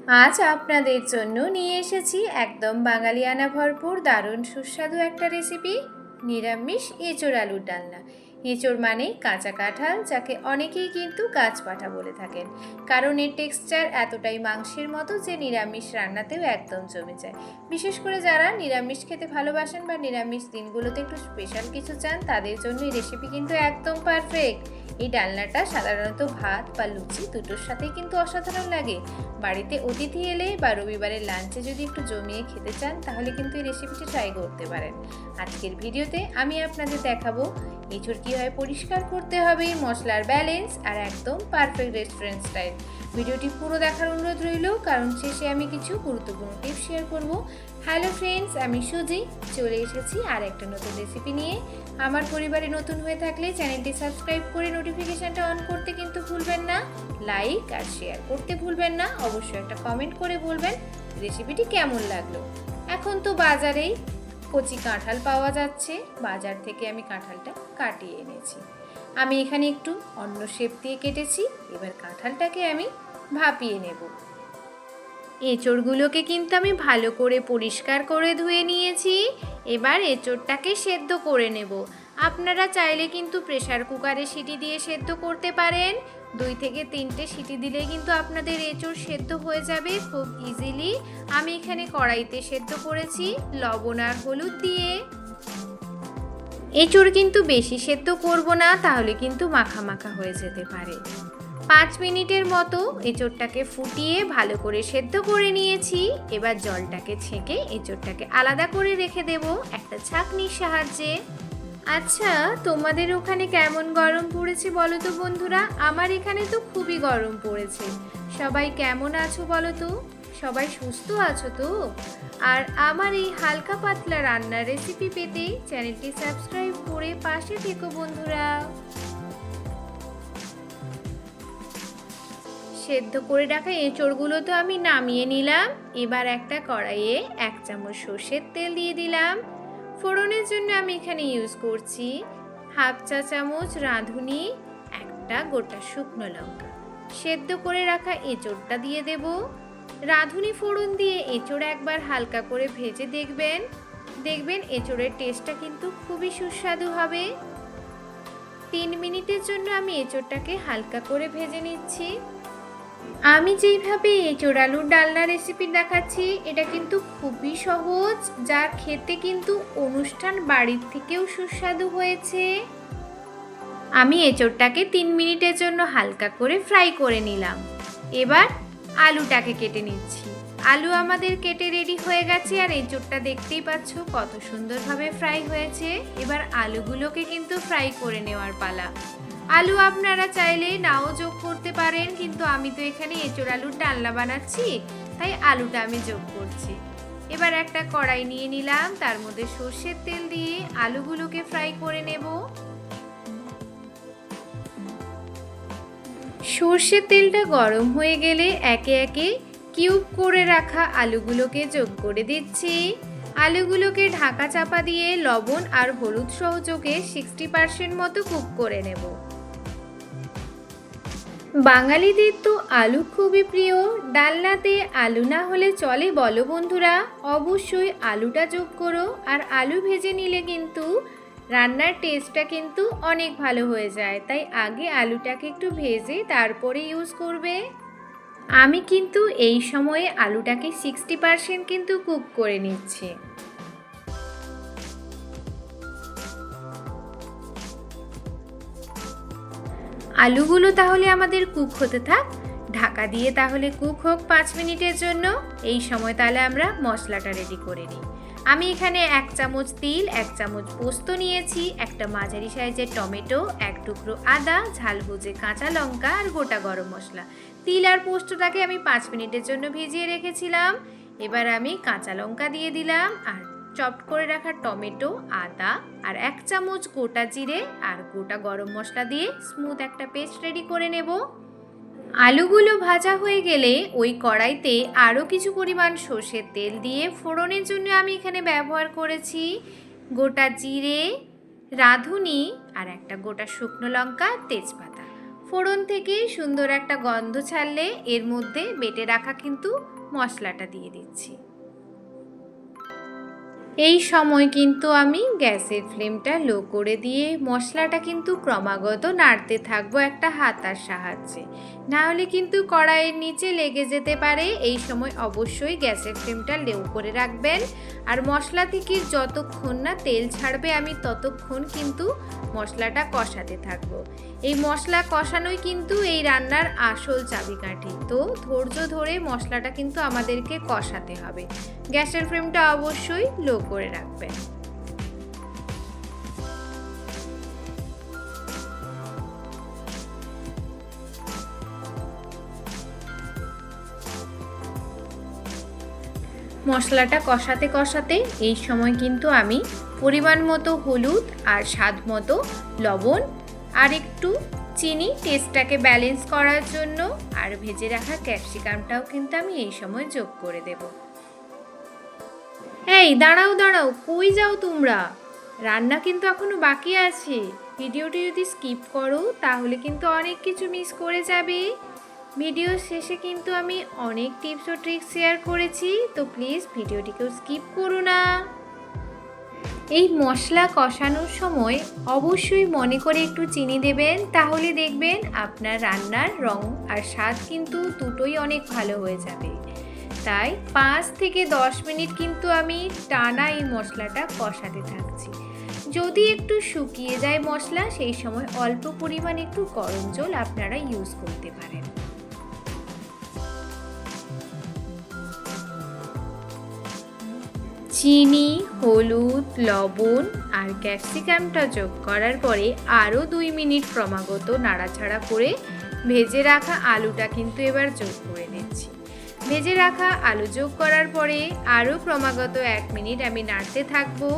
আজ আপনাদের জন্য নিয়ে এসেছি একদম বাঙালিয়ানা ভরপুর দারুণ সুস্বাদু একটা রেসিপি, নিরামিষ এঁচোড় আলুর ডালনা। এঁচোড় মানে কাঁচা কাঁঠাল, যাকে অনেকেই কিন্তু গাছপাঠা বলে থাকেন, কারণ এর টেক্সচার এতটাই মাংসের মতো যে নিরামিষ রান্নাতেও একদম জমে যায়। বিশেষ করে যারা নিরামিষ খেতে ভালোবাসেন বা নিরামিষ দিনগুলোতে একটু স্পেশাল কিছু চান, তাদের জন্য এই রেসিপি কিন্তু একদম পারফেক্ট। এই ডালনাটা সাধারণত ভাত বা লুচি দুটোর সাথেই কিন্তু অসাধারণ লাগে। বাড়িতে অতিথি এলে বা রবিবারের লাঞ্চে যদি একটু জমিয়ে খেতে চান, তাহলে কিন্তু এই রেসিপিটি ট্রাই করতে পারেন। আজকের ভিডিওতে আমি আপনাদের দেখাবো এঁচোড় কীভাবে পরিষ্কার করতে হবে, মশলার ব্যালেন্স আর একদম পারফেক্ট রেস্টুরেন্ট স্টাইল। ভিডিওটি পুরো দেখার অনুরোধ রইল, কারণ শেষে আমি কিছু গুরুত্বপূর্ণ টিপস শেয়ার করব। হ্যালো ফ্রেন্ডস, আমি সুজি চলে এসেছি আর একটা নতুন রেসিপি নিয়ে। আমার পরিবারে নতুন হয়ে থাকলে চ্যানেলটি সাবস্ক্রাইব করে নোটিফিকেশানটা অন করতে কিন্তু ভুলবেন না। লাইক আর শেয়ার করতে ভুলবেন না। অবশ্যই একটা কমেন্ট করে বলবেন রেসিপিটি কেমন লাগলো। এখন তো বাজারেই কচি কাঁঠাল পাওয়া যাচ্ছে, বাজার থেকে আমি কাঁঠালটা কাটিয়ে এনেছি। আমি এখানে একটু অন্য শেপ দিয়ে কেটেছি। এবার কাঁঠালটাকে আমি ভাপিয়ে নেব। এঁচোড়গুলোকে কিন্তু আমি ভালো করে পরিষ্কার করে ধুয়ে নিয়েছি। এবার এঁচোড়টাকে সেদ্ধ করে নেব। আপনারা চাইলে কিন্তু প্রেসার কুকারে সিটি দিয়ে সেদ্ধ করতে পারেন। 2 থেকে 3টে সিটি দিলেই কিন্তু আপনাদের এঁচোড় সেদ্ধ হয়ে যাবে খুব ইজিলি। আমি এখানে কড়াইতে সেদ্ধ করেছি লবণ আর হলুদ দিয়ে। এঁচোড় কিন্তু বেশি সেদ্ধ করব না, তাহলে কিন্তু মাখা মাখা হয়ে যেতে পারে। 5 মিনিটের মতো এঁচোড়টাকে ফুটিয়ে ভালো করে সেদ্ধ করে নিয়েছি। এবার জলটাকে ছেঁকে এঁচোড়টাকে আলাদা করে রেখে দেব একটা ছাঁকনির সাহায্যে। আচ্ছা, তোমাদের ওখানে কেমন গরম পড়েছে বলো তো বন্ধুরা? আমার এখানে তো খুবই গরম পড়েছে। সবাই কেমন আছো বলো তো? সবাই সুস্থ আছো তো? আর আমার এই হালকা পাতলা রান্নার রেসিপি পেতে চ্যানেলটি সাবস্ক্রাইব করে পাশে থেকো বন্ধুরা। সেদ্ধ করে রাখা এঁচোড়গুলো তো আমি নামিয়ে নিলাম। এবার একটা কড়াইয়ে 1 চামচ সর্ষের তেল দিয়ে দিলাম। ফোড়নের জন্য আমি এখানে ইউজ করছি 1/2 চা চামচ রাঁধুনি, একটা গোটা শুকনো লঙ্কা। সেদ্ধ করে রাখা এঁচোড়টা দিয়ে দেব। রাঁধুনি ফোড়ন দিয়ে এঁচোড় একবার হালকা করে ভেজে দেখবেন এঁচোড়ের টেস্টটা কিন্তু খুবই সুস্বাদু হবে। 3 মিনিটের জন্য আমি এঁচোড়টাকে হালকা করে ভেজে নিচ্ছি। আমি যেইভাবে এঁচোড় আলুর ডালনা রেসিপি দেখাচ্ছি, এটা কিন্তু খুবই সহজ, যা খেতে কিন্তু অনুষ্ঠান বাড়ির থেকেও সুস্বাদু হয়েছে। আমি এঁচোড়টাকে 3 মিনিটের জন্য হালকা করে ফ্রাই করে নিলাম। এবার আলুটাকে কেটে নিচ্ছি। আলু আমাদের কেটে রেডি হয়ে গেছে, আর এঁচোড়টা দেখতেই পাচ্ছ কত সুন্দরভাবে ফ্রাই হয়েছে। এবার আলুগুলোকে কিন্তু ফ্রাই করে নেওয়ার পালা। আলু আপনারা চাইলে নাও যোগ করতে পারেন, কিন্তু আমি তো এখানে এঁচোড় আলুর ডালনা বানাচ্ছি, তাই আলুটা আমি যোগ করছি। এবার একটা কড়াই নিয়ে নিলাম, তার মধ্যে সর্ষের তেল দিয়ে আলুগুলোকে ফ্রাই করে নেব। সর্ষের তেলটা গরম হয়ে গেলে একে একে কিউব করে রাখা আলুগুলোকে যোগ করে দিচ্ছি। আলুগুলোকে ঢাকা চাপা দিয়ে লবণ আর হলুদ সহযোগে 60% মতো কুক করে নেব। বাঙালিদের তো আলু খুবই প্রিয়। ডালনাতে আলু না হলে চলে বলো বন্ধুরা? অবশ্যই আলুটা যোগ করো। আর আলু ভেজে নিলে কিন্তু রান্নার টেস্টটা কিন্তু অনেক ভালো হয়ে যায়, তাই আগে আলুটাকে একটু ভেজে তারপরে ইউজ করবে। আমি কিন্তু এই সময়ে আলুটাকে 60% কিন্তু কুক করে নিচ্ছি। আলুগুলো তাহলে আমাদের কুক হতে থাক, ঢাকা দিয়ে তাহলে কুক হোক 5 মিনিটের জন্য। এই সময় তাহলে আমরা মশলাটা রেডি করে নিই। আমি এখানে 1 চামচ তিল, 1 চামচ পোস্ত নিয়েছি, একটা মাঝারি সাইজের টমেটো, 1 টুকরো আদা, ঝাল বুঝে কাঁচা লঙ্কা আর গোটা গরম মশলা। তিল আর পোস্তটাকে আমি 5 মিনিটের জন্য ভিজিয়ে রেখেছিলাম। এবার আমি কাঁচা লঙ্কা দিয়ে দিলাম, আর চপড করে রাখা টমেটো, আদা আর 1 চামচ গোটা জিরে আর গোটা গরম মশলা দিয়ে স্মুথ একটা পেস্ট রেডি করে নেব। আলুগুলো ভাজা হয়ে গেলে ওই কড়াইতে আরও কিছু পরিমাণ সর্ষের তেল দিয়ে ফোড়নের জন্য আমি এখানে ব্যবহার করেছি গোটা জিরে, রাঁধুনি আর একটা গোটা শুকনো লঙ্কা, তেজপাতা। ফোড়ন থেকে সুন্দর একটা গন্ধ ছাড়লে এর মধ্যে বেটে রাখা কিন্তু মশলাটা দিয়ে দিচ্ছি। এই সময় কিন্তু আমি গ্যাসের ফ্লেমটা লো করে দিয়ে মশলাটা কিন্তু ক্রমাগত নাড়তে থাকবো একটা হাতার সাহায্যে, না হলে কিন্তু কড়াইয়ের নিচে লেগে যেতে পারে। এই সময় অবশ্যই গ্যাসের ফ্লেমটা লো করে রাখবেন। আর মশলা থেকে যতক্ষণ না তেল ছাড়বে আমি ততক্ষণ কিন্তু মশলাটা কষাতে থাকবো। এই মশলা কষানোই কিন্তু এই রান্নার আসল চাবিকাঠি। তো ধৈর্য ধরে মশলাটা কিন্তু আমাদেরকে কষাতে হবে। গ্যাসের ফ্লেমটা অবশ্যই লো করে রাখবেন। মশলাটা কষাতে কষাতে এই সময় কিন্তু আমি পরিমাণ মতো হলুদ আর স্বাদ মতো লবণ আর একটু চিনি টেস্টটাকে ব্যালেন্স করার জন্য আর ভেজে রাখা ক্যাপসিকামটাও কিন্তু আমি এই সময় যোগ করে দেব। এই দাঁড়াও দাঁড়াও, কই যাও তোমরা? রান্না কিন্তু এখনো বাকি আছে। ভিডিওটি যদি স্কিপ করো তাহলে কিন্তু অনেক কিছু মিস করে যাবে। ভিডিও শেষে কিন্তু আমি অনেক টিপস ও ট্রিক্স শেয়ার করেছি, তো প্লিজ ভিডিওটিকেও স্কিপ করো না। এই মশলা কষানোর সময় অবশ্যই মনে করে একটু চিনি দেবেন, তাহলে দেখবেন আপনার রান্নার রং আর স্বাদ কিন্তু দুটোই অনেক ভালো হয়ে যাবে। তাই 5 থেকে 10 মিনিট কিন্তু আমি টানা এই মশলাটা কষাতে থাকছি। যদি একটু শুকিয়ে যায় মশলা, সেই সময় অল্প পরিমাণে একটু গরম জল আপনারা ইউজ করতে পারেন। চিনি, হলুদ, লবণ আর ক্যাপসিকামটা যোগ করার পরে আরও 2 মিনিট ক্রমাগত নাড়াচাড়া করে ভেজে রাখা আলুটা কিন্তু এবার যোগ করে দিচ্ছি। ভেজে রাখা আলু যোগ করার পরে আরও ক্রমাগত 1 মিনিট আমি নাড়তে থাকবো।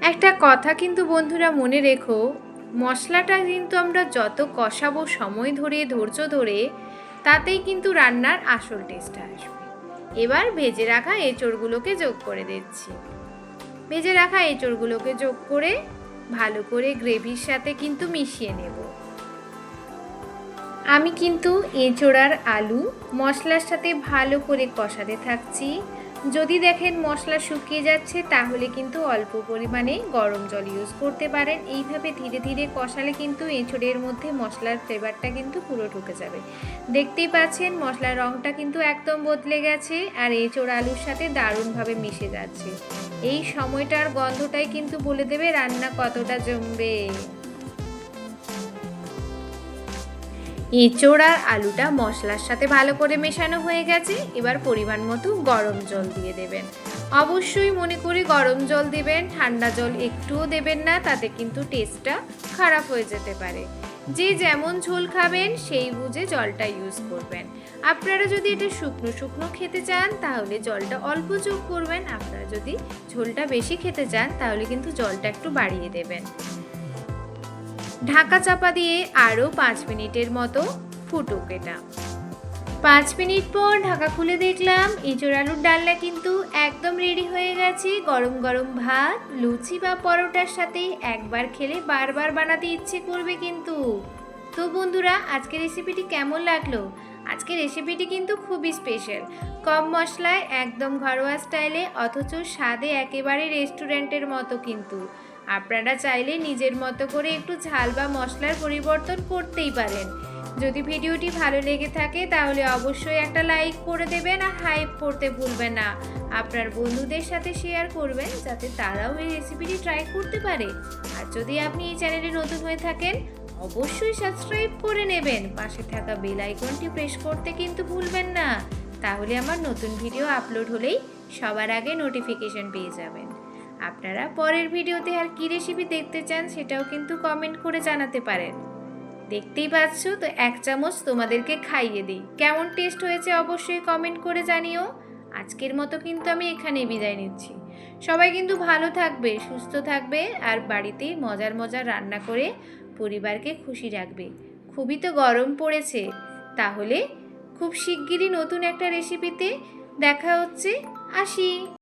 একটা কথা কিন্তু বন্ধুরা মনে রেখো, মশলাটা কিন্তু আমরা যত কষাবো সময় ধরে ধৈর্য ধরে, তাতেই কিন্তু রান্নার আসল টেস্ট আসবে। এবার ভেজে রাখা এঁচড়গুলোকে যোগ করে দিচ্ছি। ভেজে রাখা এঁচড়গুলোকে যোগ করে ভালো করে গ্রেভির সাথে কিন্তু মিশিয়ে নেব। আমি কিন্তু এঁচড় আর আলু মশলার সাথে ভালো করে কষাতে থাকছি। যদি দেখেন মশলা শুকিয়ে যাচ্ছে তাহলে কিন্তু অল্প পরিমাণে গরম জল ইউজ করতে পারেন। এইভাবে ধীরে ধীরে কষালে কিন্তু এঁচড়ের মধ্যে মশলার ফ্লেভারটা কিন্তু পুরো ঢুকে যাবে। দেখতেই পাচ্ছেন মশলার রঙটা কিন্তু একদম বদলে গেছে আর এঁচড় আলুর সাথে দারুণভাবে মিশে যাচ্ছে। এই সময়টার গন্ধটাই কিন্তু বলে দেবে রান্না কতটা জমবে। এঁচড় আর আলুটা মশলার সাথে ভালো করে মেশানো হয়ে গেছে। এবার পরিমাণ মতো গরম জল দিয়ে দেবেন। অবশ্যই মনে করে গরম জল দেবেন, ঠান্ডা জল একটুও দেবেন না, তাতে কিন্তু টেস্টটা খারাপ হয়ে যেতে পারে। যে যেমন ঝোল খাবেন সেই বুঝে জলটা ইউজ করবেন। আপনারা যদি এটা শুকনো শুকনো খেতে চান তাহলে জলটা অল্প যোগ করবেন। আপনারা যদি ঝোলটা বেশি খেতে চান তাহলে কিন্তু জলটা একটু বাড়িয়ে দেবেন। ঢাকা চাপা দিয়ে আরও 5 মিনিটের মতো ফুটুক এটা। 5 মিনিট পর ঢাকা খুলে দেখলাম এঁচড় আলুর ডালনা কিন্তু একদম রেডি হয়ে গেছে। গরম গরম ভাত, লুচি বা পরোটার সাথে একবার খেলে বারবার বানাতে ইচ্ছে করবে কিন্তু। তো বন্ধুরা, আজকের রেসিপিটি কেমন লাগলো? আজকের রেসিপিটি কিন্তু খুবই স্পেশাল। কম মশলায় একদম ঘরোয়া স্টাইলে, অথচ স্বাদে একেবারে রেস্টুরেন্টের মতো কিন্তু। আপনারা চাইলে নিজের মতো করে একটু ঝাল বা মশলার পরিবর্তন করতেই পারেন। যদি ভিডিওটি ভালো লেগে থাকে তাহলে অবশ্যই একটা লাইক করে দেবেন আর হাইপ করতে ভুলবেন না। আপনার বন্ধুদের সাথে শেয়ার করবেন যাতে তারাও এই রেসিপিটি ট্রাই করতে পারে। আর যদি আপনি এই চ্যানেলে নতুন হয়ে থাকেন অবশ্যই সাবস্ক্রাইব করে নেবেন। পাশে থাকা বেল আইকনটি প্রেস করতে কিন্তু ভুলবেন না, তাহলে আমার নতুন ভিডিও আপলোড হলেই সবার আগে নোটিফিকেশন পেয়ে যাবেন। আপনারা পরের ভিডিওতে আর কী রেসিপি দেখতে চান সেটাও কিন্তু কমেন্ট করে জানাতে পারেন। দেখতেই পাচ্ছ তো 1 চামচ তোমাদেরকে খাইয়ে দিই। কেমন টেস্ট হয়েছে অবশ্যই কমেন্ট করে জানিও। আজকের মতো কিন্তু আমি এখানেই বিদায় নিচ্ছি। সবাই কিন্তু ভালো থাকবে, সুস্থ থাকবে আর বাড়িতেই মজার মজার রান্না করে পরিবারকে খুশি রাখবে। খুবই তো গরম পড়েছে। তাহলে খুব শিগগিরই নতুন একটা রেসিপিতে দেখা হচ্ছে। আসি।